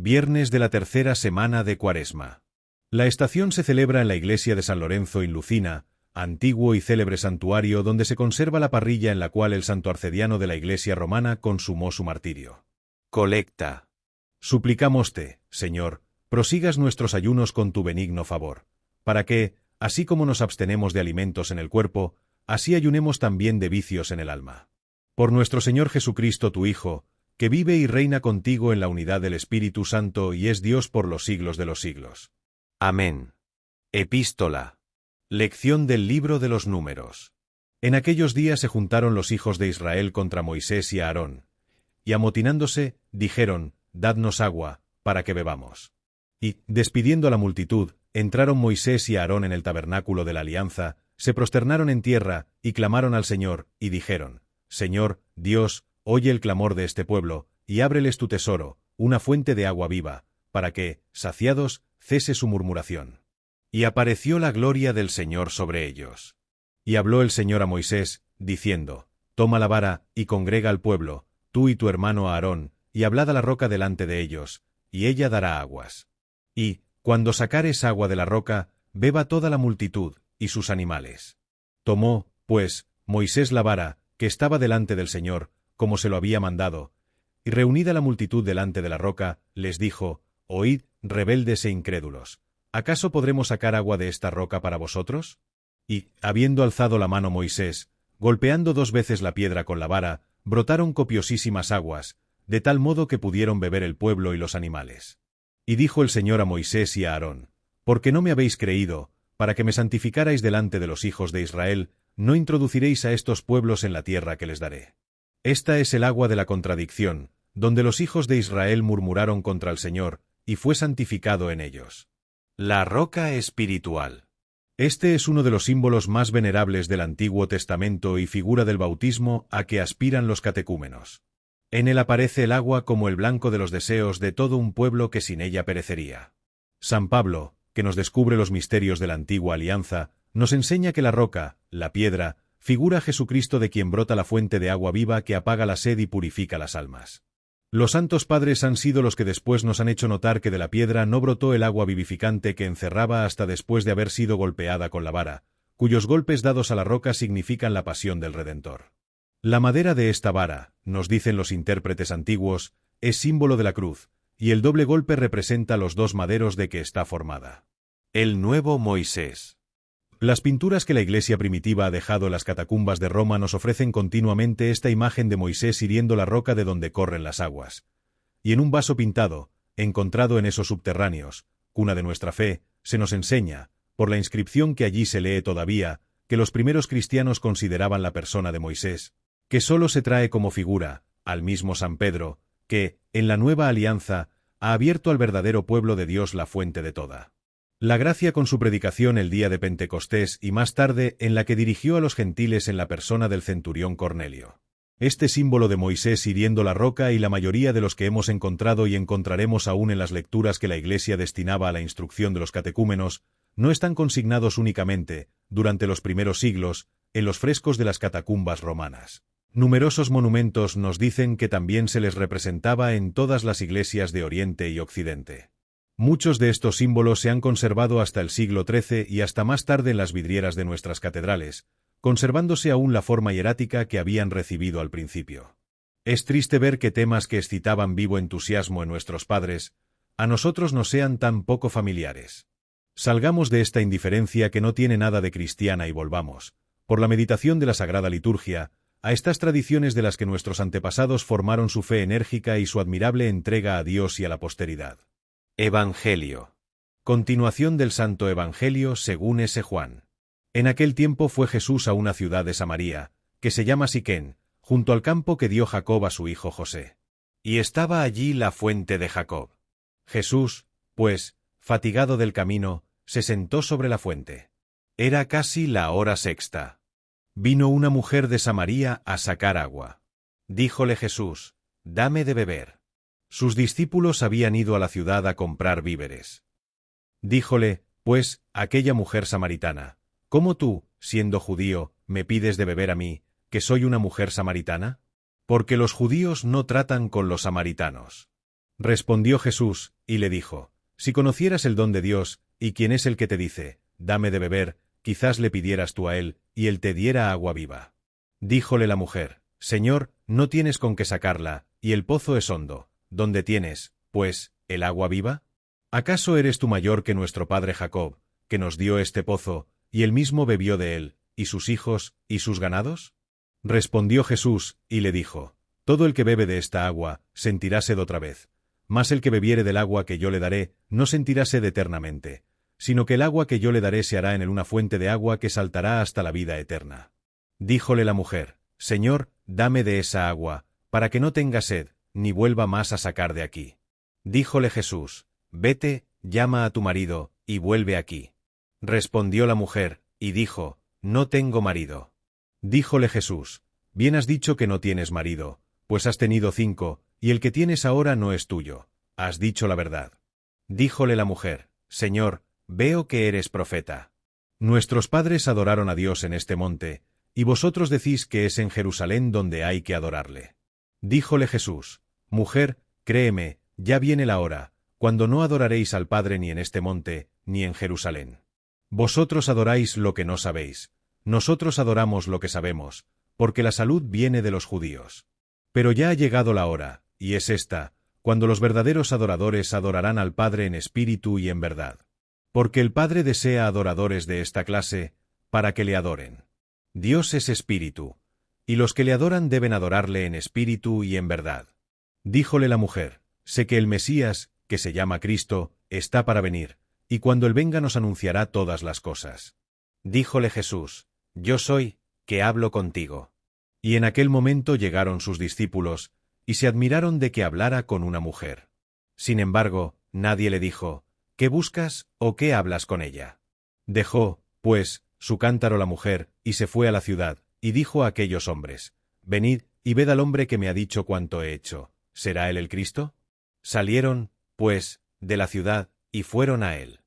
Viernes de la tercera semana de Cuaresma. La estación se celebra en la iglesia de San Lorenzo in Lucina, antiguo y célebre santuario donde se conserva la parrilla en la cual el santo arcediano de la iglesia romana consumó su martirio. Colecta. Suplicámoste, Señor, prosigas nuestros ayunos con tu benigno favor, para que, así como nos abstenemos de alimentos en el cuerpo, así ayunemos también de vicios en el alma. Por nuestro Señor Jesucristo, tu Hijo, que vive y reina contigo en la unidad del Espíritu Santo y es Dios por los siglos de los siglos. Amén. Epístola. Lección del libro de los Números. En aquellos días se juntaron los hijos de Israel contra Moisés y Aarón, y amotinándose, dijeron, «Dadnos agua, para que bebamos». Y, despidiendo a la multitud, entraron Moisés y Aarón en el tabernáculo de la alianza, se prosternaron en tierra, y clamaron al Señor, y dijeron, «Señor, Dios, oye el clamor de este pueblo, y ábreles tu tesoro, una fuente de agua viva, para que, saciados, cese su murmuración». Y apareció la gloria del Señor sobre ellos. Y habló el Señor a Moisés, diciendo, «Toma la vara, y congrega al pueblo, tú y tu hermano Aarón, y hablad a la roca delante de ellos, y ella dará aguas. Y, cuando sacares agua de la roca, beba toda la multitud, y sus animales». Tomó, pues, Moisés la vara, que estaba delante del Señor, como se lo había mandado, y reunida la multitud delante de la roca, les dijo, «Oíd, rebeldes e incrédulos, ¿acaso podremos sacar agua de esta roca para vosotros?» Y, habiendo alzado la mano Moisés, golpeando 2 veces la piedra con la vara, brotaron copiosísimas aguas, de tal modo que pudieron beber el pueblo y los animales. Y dijo el Señor a Moisés y a Aarón, «Porque no me habéis creído, para que me santificarais delante de los hijos de Israel, no introduciréis a estos pueblos en la tierra que les daré». Esta es el agua de la contradicción, donde los hijos de Israel murmuraron contra el Señor, y fue santificado en ellos. La roca espiritual. Este es uno de los símbolos más venerables del Antiguo Testamento y figura del bautismo a que aspiran los catecúmenos. En él aparece el agua como el blanco de los deseos de todo un pueblo que sin ella perecería. San Pablo, que nos descubre los misterios de la antigua alianza, nos enseña que la roca, la piedra, figura a Jesucristo de quien brota la fuente de agua viva que apaga la sed y purifica las almas. Los santos padres han sido los que después nos han hecho notar que de la piedra no brotó el agua vivificante que encerraba hasta después de haber sido golpeada con la vara, cuyos golpes dados a la roca significan la pasión del Redentor. La madera de esta vara, nos dicen los intérpretes antiguos, es símbolo de la cruz, y el doble golpe representa los 2 maderos de que está formada. El nuevo Moisés. Las pinturas que la iglesia primitiva ha dejado en las catacumbas de Roma nos ofrecen continuamente esta imagen de Moisés hiriendo la roca de donde corren las aguas. Y en un vaso pintado, encontrado en esos subterráneos, cuna de nuestra fe, se nos enseña, por la inscripción que allí se lee todavía, que los primeros cristianos consideraban la persona de Moisés, que sólo se trae como figura, al mismo San Pedro, que, en la nueva alianza, ha abierto al verdadero pueblo de Dios la fuente de toda la gracia con su predicación el día de Pentecostés y más tarde en la que dirigió a los gentiles en la persona del centurión Cornelio. Este símbolo de Moisés hiriendo la roca y la mayoría de los que hemos encontrado y encontraremos aún en las lecturas que la Iglesia destinaba a la instrucción de los catecúmenos, no están consignados únicamente, durante los primeros siglos, en los frescos de las catacumbas romanas. Numerosos monumentos nos dicen que también se les representaba en todas las iglesias de Oriente y Occidente. Muchos de estos símbolos se han conservado hasta el siglo XIII y hasta más tarde en las vidrieras de nuestras catedrales, conservándose aún la forma hierática que habían recibido al principio. Es triste ver que temas que excitaban vivo entusiasmo en nuestros padres, a nosotros nos sean tan poco familiares. Salgamos de esta indiferencia que no tiene nada de cristiana y volvamos, por la meditación de la Sagrada Liturgia, a estas tradiciones de las que nuestros antepasados formaron su fe enérgica y su admirable entrega a Dios y a la posteridad. Evangelio. Continuación del Santo Evangelio según ese Juan. En aquel tiempo fue Jesús a una ciudad de Samaria, que se llama Siquén, junto al campo que dio Jacob a su hijo José. Y estaba allí la fuente de Jacob. Jesús, pues, fatigado del camino, se sentó sobre la fuente. Era casi la hora sexta. Vino una mujer de Samaria a sacar agua. Díjole Jesús, «Dame de beber». Sus discípulos habían ido a la ciudad a comprar víveres. Díjole, pues, aquella mujer samaritana, ¿cómo tú, siendo judío, me pides de beber a mí, que soy una mujer samaritana? Porque los judíos no tratan con los samaritanos. Respondió Jesús, y le dijo, si conocieras el don de Dios, y quién es el que te dice, dame de beber, quizás le pidieras tú a él, y él te diera agua viva. Díjole la mujer, Señor, no tienes con qué sacarla, y el pozo es hondo. ¿Dónde tienes, pues, el agua viva? ¿Acaso eres tú mayor que nuestro padre Jacob, que nos dio este pozo, y él mismo bebió de él, y sus hijos, y sus ganados? Respondió Jesús, y le dijo, todo el que bebe de esta agua, sentirá sed otra vez. Mas el que bebiere del agua que yo le daré, no sentirá sed eternamente, sino que el agua que yo le daré se hará en él una fuente de agua que saltará hasta la vida eterna. Díjole la mujer, Señor, dame de esa agua, para que no tenga sed, ni vuelva más a sacar de aquí. Díjole Jesús, vete, llama a tu marido, y vuelve aquí. Respondió la mujer, y dijo, no tengo marido. Díjole Jesús, bien has dicho que no tienes marido, pues has tenido 5, y el que tienes ahora no es tuyo. Has dicho la verdad. Díjole la mujer, Señor, veo que eres profeta. Nuestros padres adoraron a Dios en este monte, y vosotros decís que es en Jerusalén donde hay que adorarle. Díjole Jesús, mujer, créeme, ya viene la hora, cuando no adoraréis al Padre ni en este monte, ni en Jerusalén. Vosotros adoráis lo que no sabéis, nosotros adoramos lo que sabemos, porque la salud viene de los judíos. Pero ya ha llegado la hora, y es esta, cuando los verdaderos adoradores adorarán al Padre en espíritu y en verdad. Porque el Padre desea adoradores de esta clase, para que le adoren. Dios es espíritu, y los que le adoran deben adorarle en espíritu y en verdad. Díjole la mujer, sé que el Mesías, que se llama Cristo, está para venir, y cuando él venga nos anunciará todas las cosas. Díjole Jesús, yo soy, que hablo contigo. Y en aquel momento llegaron sus discípulos, y se admiraron de que hablara con una mujer. Sin embargo, nadie le dijo, ¿qué buscas, o qué hablas con ella? Dejó, pues, su cántaro la mujer, y se fue a la ciudad, y dijo a aquellos hombres, venid, y ved al hombre que me ha dicho cuanto he hecho, ¿será él el Cristo? Salieron, pues, de la ciudad, y fueron a él.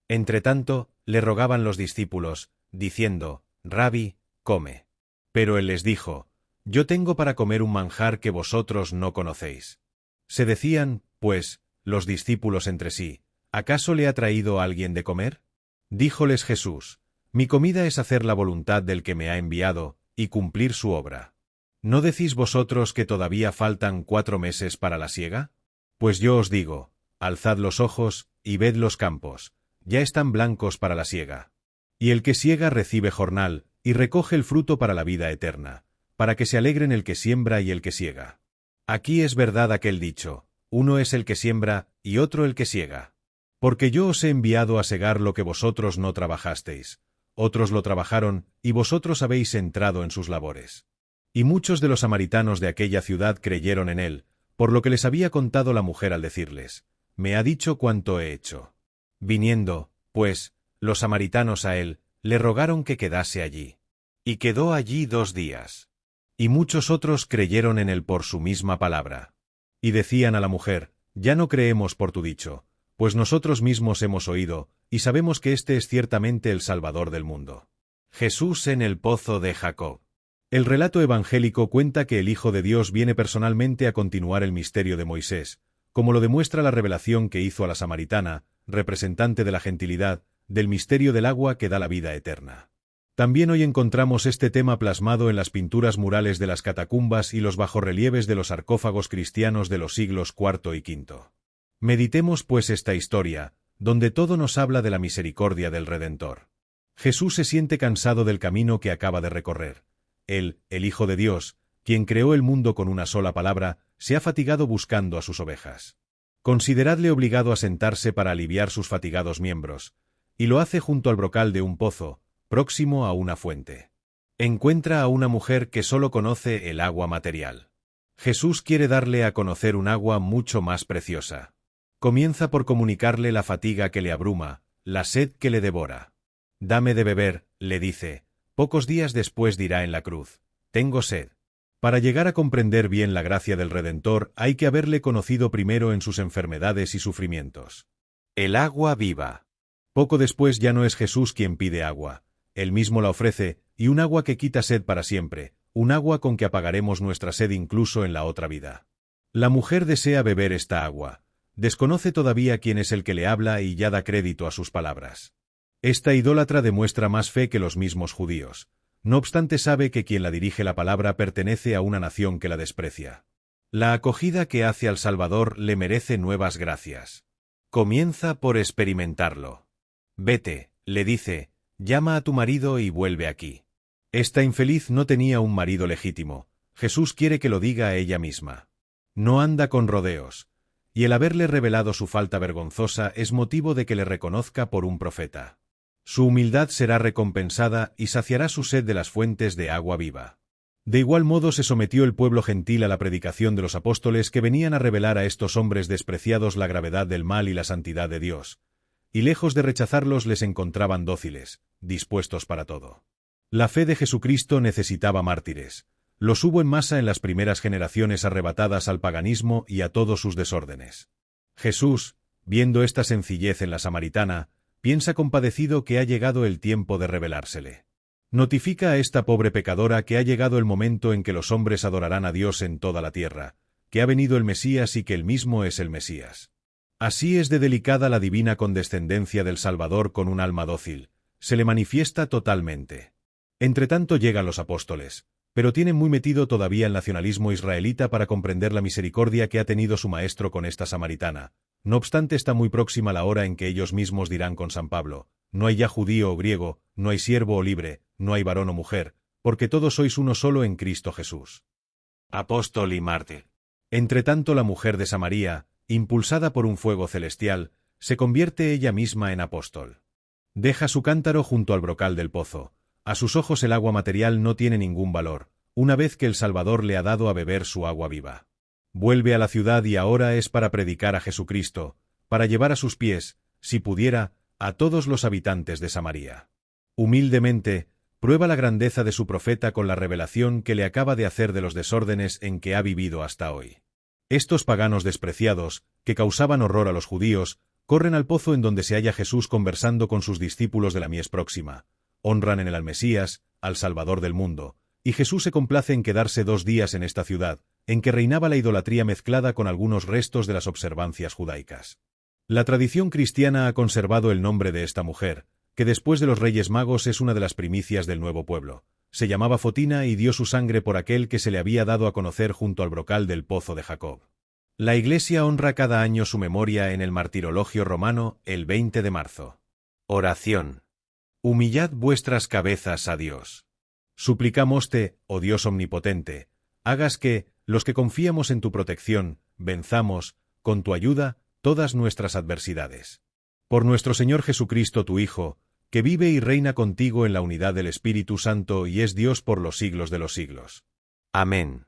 Entretanto, le rogaban los discípulos, diciendo, Rabí, come. Pero él les dijo, yo tengo para comer un manjar que vosotros no conocéis. Se decían, pues, los discípulos entre sí, ¿acaso le ha traído alguien de comer? Díjoles Jesús, mi comida es hacer la voluntad del que me ha enviado, y cumplir su obra. ¿No decís vosotros que todavía faltan 4 meses para la siega? Pues yo os digo, alzad los ojos, y ved los campos, ya están blancos para la siega. Y el que siega recibe jornal, y recoge el fruto para la vida eterna, para que se alegren el que siembra y el que siega. Aquí es verdad aquel dicho, uno es el que siembra, y otro el que siega. Porque yo os he enviado a segar lo que vosotros no trabajasteis. Otros lo trabajaron, y vosotros habéis entrado en sus labores. Y muchos de los samaritanos de aquella ciudad creyeron en él, por lo que les había contado la mujer al decirles, me ha dicho cuánto he hecho. Viniendo, pues, los samaritanos a él, le rogaron que quedase allí. Y quedó allí 2 días. Y muchos otros creyeron en él por su misma palabra. Y decían a la mujer, ya no creemos por tu dicho, pues nosotros mismos hemos oído, y sabemos que este es ciertamente el Salvador del mundo. Jesús en el pozo de Jacob. El relato evangélico cuenta que el Hijo de Dios viene personalmente a continuar el misterio de Moisés, como lo demuestra la revelación que hizo a la samaritana, representante de la gentilidad, del misterio del agua que da la vida eterna. También hoy encontramos este tema plasmado en las pinturas murales de las catacumbas y los bajorrelieves de los sarcófagos cristianos de los siglos IV y V. Meditemos pues esta historia, donde todo nos habla de la misericordia del Redentor. Jesús se siente cansado del camino que acaba de recorrer. Él, el Hijo de Dios, quien creó el mundo con una sola palabra, se ha fatigado buscando a sus ovejas. Consideradle obligado a sentarse para aliviar sus fatigados miembros, y lo hace junto al brocal de un pozo, próximo a una fuente. Encuentra a una mujer que solo conoce el agua material. Jesús quiere darle a conocer un agua mucho más preciosa. Comienza por comunicarle la fatiga que le abruma, la sed que le devora. Dame de beber, le dice. Pocos días después dirá en la cruz, tengo sed. Para llegar a comprender bien la gracia del Redentor hay que haberle conocido primero en sus enfermedades y sufrimientos. El agua viva. Poco después ya no es Jesús quien pide agua. Él mismo la ofrece, y un agua que quita sed para siempre, un agua con que apagaremos nuestra sed incluso en la otra vida. La mujer desea beber esta agua, Desconoce todavía quién es el que le habla y ya da crédito a sus palabras. Esta idólatra demuestra más fe que los mismos judíos. No obstante sabe que quien la dirige la palabra pertenece a una nación que la desprecia. La acogida que hace al Salvador le merece nuevas gracias. Comienza por experimentarlo. Vete, le dice, llama a tu marido y vuelve aquí. Esta infeliz no tenía un marido legítimo. Jesús quiere que lo diga a ella misma. No anda con rodeos, y el haberle revelado su falta vergonzosa es motivo de que le reconozca por un profeta. Su humildad será recompensada y saciará su sed de las fuentes de agua viva. De igual modo se sometió el pueblo gentil a la predicación de los apóstoles que venían a revelar a estos hombres despreciados la gravedad del mal y la santidad de Dios, y lejos de rechazarlos les encontraban dóciles, dispuestos para todo. La fe de Jesucristo necesitaba mártires. Los hubo en masa en las primeras generaciones arrebatadas al paganismo y a todos sus desórdenes. Jesús, viendo esta sencillez en la samaritana, piensa compadecido que ha llegado el tiempo de revelársele. Notifica a esta pobre pecadora que ha llegado el momento en que los hombres adorarán a Dios en toda la tierra, que ha venido el Mesías y que él mismo es el Mesías. Así es de delicada la divina condescendencia del Salvador con un alma dócil, se le manifiesta totalmente. Entretanto llegan los apóstoles, pero tienen muy metido todavía el nacionalismo israelita para comprender la misericordia que ha tenido su maestro con esta samaritana. No obstante está muy próxima la hora en que ellos mismos dirán con San Pablo, no hay ya judío o griego, no hay siervo o libre, no hay varón o mujer, porque todos sois uno solo en Cristo Jesús. Apóstol y mártir. Entretanto la mujer de Samaria, impulsada por un fuego celestial, se convierte ella misma en apóstol. Deja su cántaro junto al brocal del pozo. A sus ojos el agua material no tiene ningún valor, una vez que el Salvador le ha dado a beber su agua viva. Vuelve a la ciudad y ahora es para predicar a Jesucristo, para llevar a sus pies, si pudiera, a todos los habitantes de Samaria. Humildemente, prueba la grandeza de su profeta con la revelación que le acaba de hacer de los desórdenes en que ha vivido hasta hoy. Estos paganos despreciados, que causaban horror a los judíos, corren al pozo en donde se halla Jesús conversando con sus discípulos de la mies próxima. Honran en él al Mesías, al Salvador del mundo, y Jesús se complace en quedarse 2 días en esta ciudad, en que reinaba la idolatría mezclada con algunos restos de las observancias judaicas. La tradición cristiana ha conservado el nombre de esta mujer, que después de los Reyes Magos es una de las primicias del nuevo pueblo. Se llamaba Fotina y dio su sangre por aquel que se le había dado a conocer junto al brocal del pozo de Jacob. La Iglesia honra cada año su memoria en el martirologio romano el 20 de marzo. Oración. Humillad vuestras cabezas a Dios. Suplicámoste, oh Dios omnipotente, hagas que, los que confiamos en tu protección, venzamos, con tu ayuda, todas nuestras adversidades. Por nuestro Señor Jesucristo tu Hijo, que vive y reina contigo en la unidad del Espíritu Santo y es Dios por los siglos de los siglos. Amén.